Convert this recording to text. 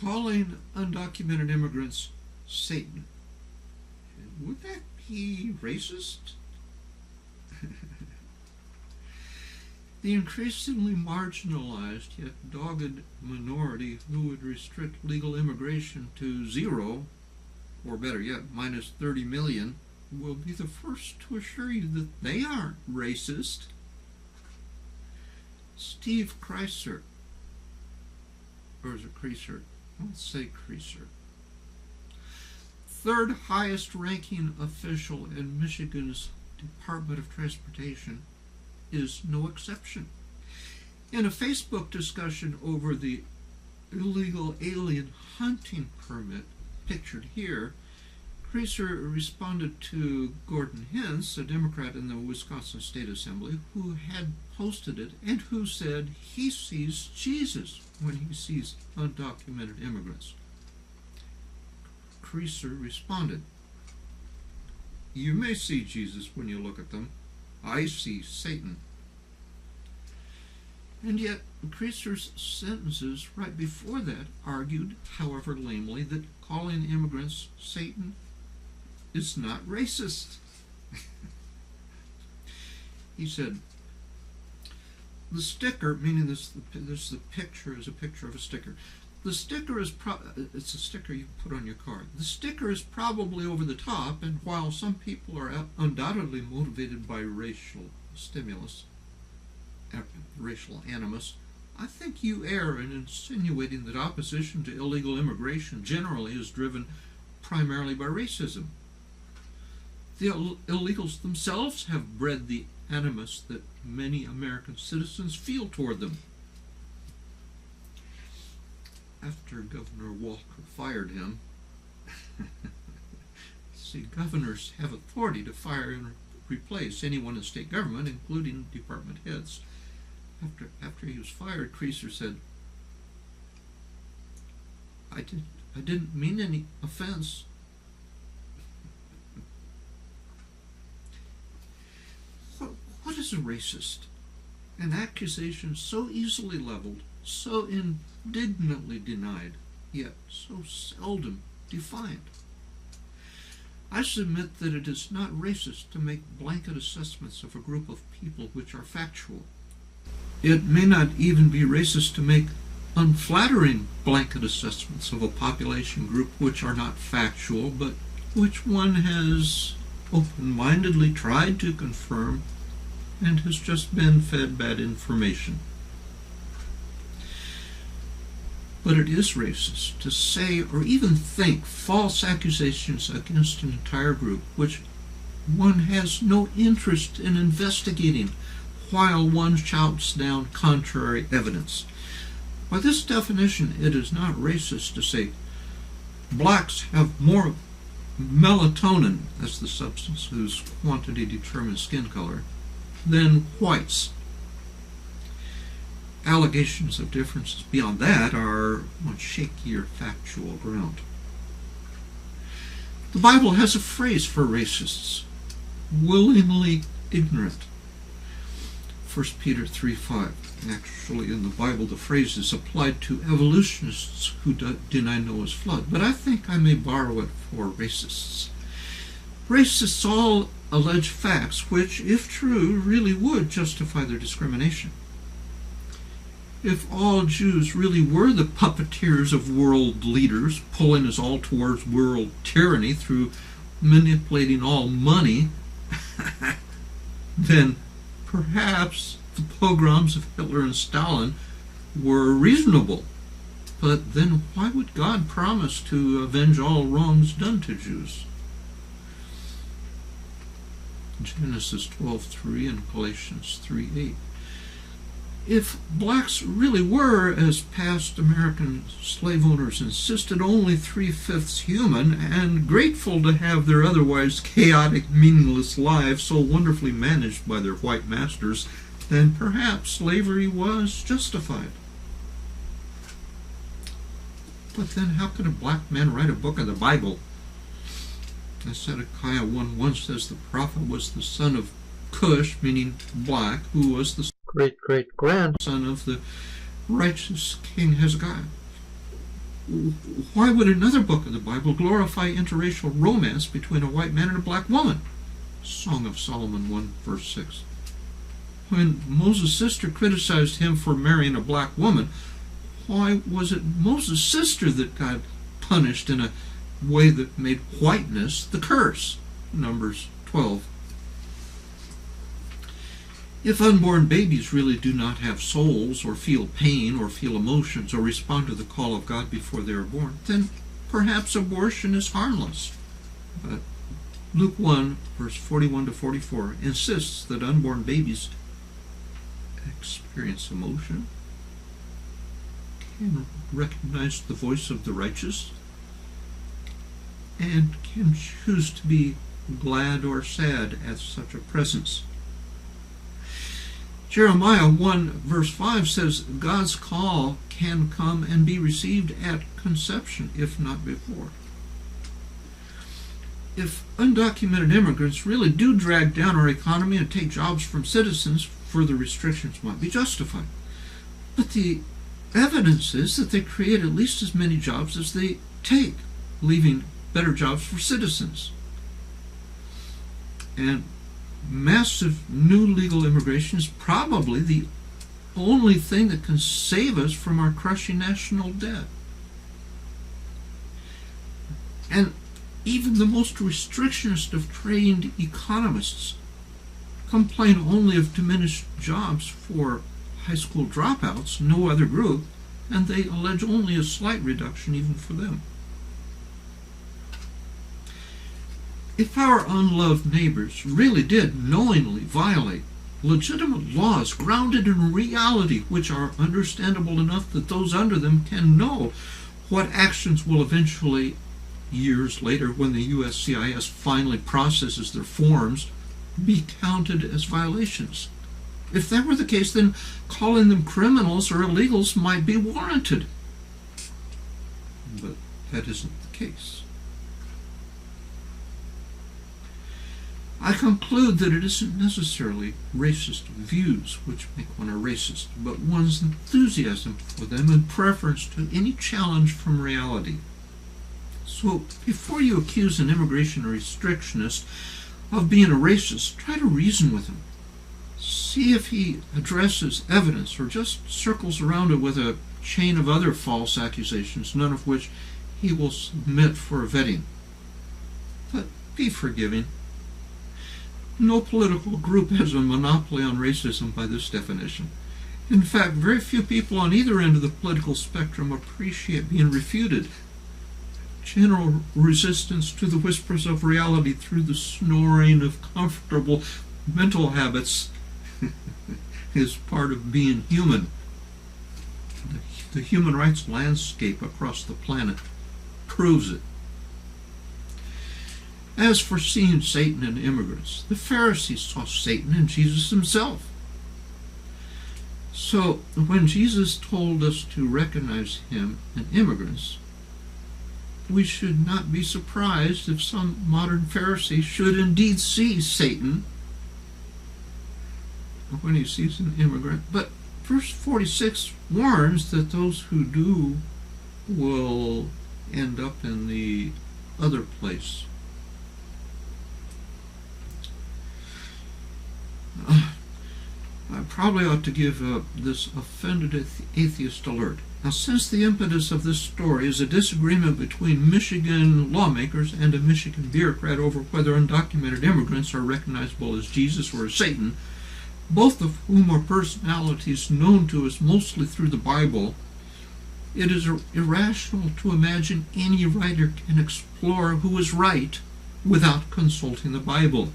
calling undocumented immigrants Satan. Would that be racist? The increasingly marginalized yet dogged minority who would restrict legal immigration to 0, or better yet, minus 30 million, will be the first to assure you that they aren't racist. Steve Kreiser, or is it Creaser? Let's say Creaser. Third highest ranking official in Michigan's Department of Transportation, is no exception. In a Facebook discussion over the illegal alien hunting permit pictured here, Creaser responded to Gordon Hintz, a Democrat in the Wisconsin State Assembly, who had posted it and who said he sees Jesus when he sees undocumented immigrants. Creaser responded, "You may see Jesus when you look at them. I see Satan." And yet, Creaser's sentences right before that argued, however lamely, that calling immigrants Satan is not racist. He said, "The sticker," meaning this the picture is a picture of a sticker. The sticker is it's a sticker you put on your car. The sticker is probably over the top, and while some people are undoubtedly motivated by racial stimulus, racial animus, I think you err in insinuating that opposition to illegal immigration generally is driven primarily by racism. The illegals themselves have bred the animus that many American citizens feel toward them. After Governor Walker fired him, see, governors have authority to fire and replace anyone in state government, including department heads. After he was fired, Creaser said, I didn't mean any offense." What is a racist? An accusation so easily leveled, so indignantly denied, yet so seldom defined. I submit that it is not racist to make blanket assessments of a group of people which are factual. It may not even be racist to make unflattering blanket assessments of a population group which are not factual, but which one has open-mindedly tried to confirm and has just been fed bad information. But it is racist to say or even think false accusations against an entire group which one has no interest in investigating, while one shouts down contrary evidence. By this definition, it is not racist to say blacks have more melatonin, as the substance whose quantity determines skin color, than whites. Allegations of differences beyond that are on shakier factual ground. The Bible has a phrase for racists: willingly ignorant. 1 Peter 3:5. Actually, in the Bible, the phrase is applied to evolutionists who deny Noah's flood, but I think I may borrow it for racists. Racists all allege facts which, if true, really would justify their discrimination. If all Jews really were the puppeteers of world leaders, pulling us all towards world tyranny through manipulating all money, then perhaps the pogroms of Hitler and Stalin were reasonable. But then why would God promise to avenge all wrongs done to Jews? Genesis 12:3 and Galatians 3:8. If blacks really were, as past American slave owners insisted, only 3/5 human and grateful to have their otherwise chaotic, meaningless lives so wonderfully managed by their white masters, then perhaps slavery was justified. But then how could a black man write a book of the Bible? As Zedekiah 1:1 says, the prophet was the son of Cush, meaning black, who was the great-great-grandson of the righteous King Hezekiah. why would another book of the Bible glorify interracial romance between a white man and a black woman? Song of Solomon 1, verse 6. When Moses' sister criticized him for marrying a black woman, why was it Moses' sister that God punished in a way that made whiteness the curse? Numbers 12. If unborn babies really do not have souls, or feel pain, or feel emotions, or respond to the call of God before they are born, then perhaps abortion is harmless. But Luke 1, verse 41 to 44, insists that unborn babies experience emotion, can recognize the voice of the righteous, and can choose to be glad or sad at such a presence. Jeremiah 1 verse 5 says God's call can come and be received at conception, if not before. If undocumented immigrants really do drag down our economy and take jobs from citizens, further restrictions might be justified. But the evidence is that they create at least as many jobs as they take, leaving better jobs for citizens. And massive new legal immigration is probably the only thing that can save us from our crushing national debt. And even the most restrictionist of trained economists complain only of diminished jobs for high school dropouts, no other group, and they allege only a slight reduction even for them. If our unloved neighbors really did knowingly violate legitimate laws grounded in reality, which are understandable enough that those under them can know what actions will eventually, years later, when the USCIS finally processes their forms, be counted as violations. If that were the case, then calling them criminals or illegals might be warranted. But that isn't the case. I conclude that it isn't necessarily racist views which make one a racist, but one's enthusiasm for them and preference to any challenge from reality. So before you accuse an immigration restrictionist of being a racist, try to reason with him. See if he addresses evidence or just circles around it with a chain of other false accusations, none of which he will submit for vetting. But be forgiving. No political group has a monopoly on racism by this definition. In fact, very few people on either end of the political spectrum appreciate being refuted. General resistance to the whispers of reality through the snoring of comfortable mental habits is part of being human. The human rights landscape across the planet proves it. As for seeing Satan in immigrants, the Pharisees saw Satan in Jesus himself. So when Jesus told us to recognize him in immigrants, we should not be surprised if some modern Pharisee should indeed see Satan when he sees an immigrant. But verse 46 warns that those who do will end up in the other place. I probably ought to give this offended atheist alert. Now, since the impetus of this story is a disagreement between Michigan lawmakers and a Michigan bureaucrat over whether undocumented immigrants are recognizable as Jesus or as Satan, both of whom are personalities known to us mostly through the Bible, it is irrational to imagine any writer can explore who is right without consulting the Bible.